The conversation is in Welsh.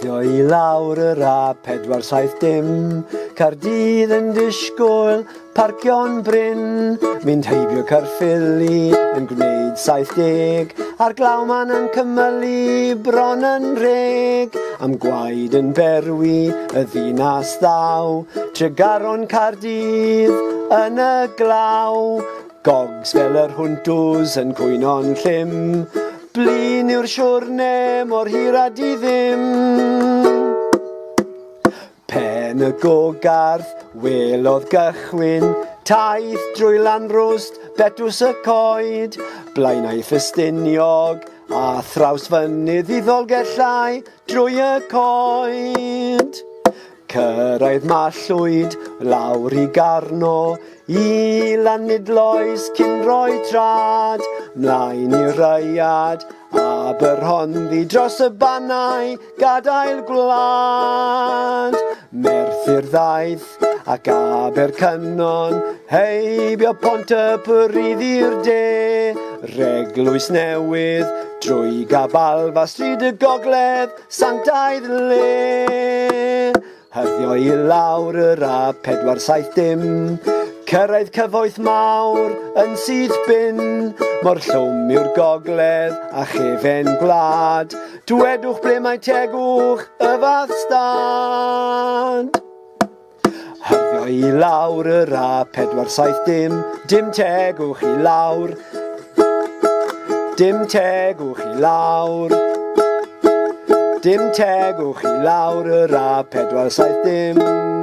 Herdio I lawr yr A470, Caerdydd yn disgwyl, parcio'n bryn, mynd heibio Caerffili yn gwneud 70, a'r glawman yn cymylu bron yn reg, am gwaed yn berwi y ddinas ddaw, Tregaron Caerdydd yn y glaw, gogs fel yr hwntws yn cwyno'n llym, blin yw'r siwrne mor hir a di ddim. Pen y gogarth, welodd gychwyn, taith drwy Lanrwst, Betws y Coed, Blaenau Ffestiniog, a thraws fynydd I Ddolgellau drwy y coed. Cyrraedd Mallwyd, lawr I Garno, I Lanidloes cyn roi trad, mlaen I Rhaiad, Aberhonddu dros y Banau, gadael gwlad. Merthyr Ddaeth ac Abercynon, heibio Pontypridd i'r de, Reglwys Newydd, drwy Gabalfa, stryd y Gogledd, Sanctaidd le. Herdio I lawr yr A470, cyrraedd cyfoeth mawr yn sydd bin, mor llwm yw'r gogledd a chefen gwlad, dwedwch ble mae tegwch y fath stad. Herdio I lawr yr A470, dim tegwch I lawr, dim tegwch I lawr, dim tegwch I lawr yr A470.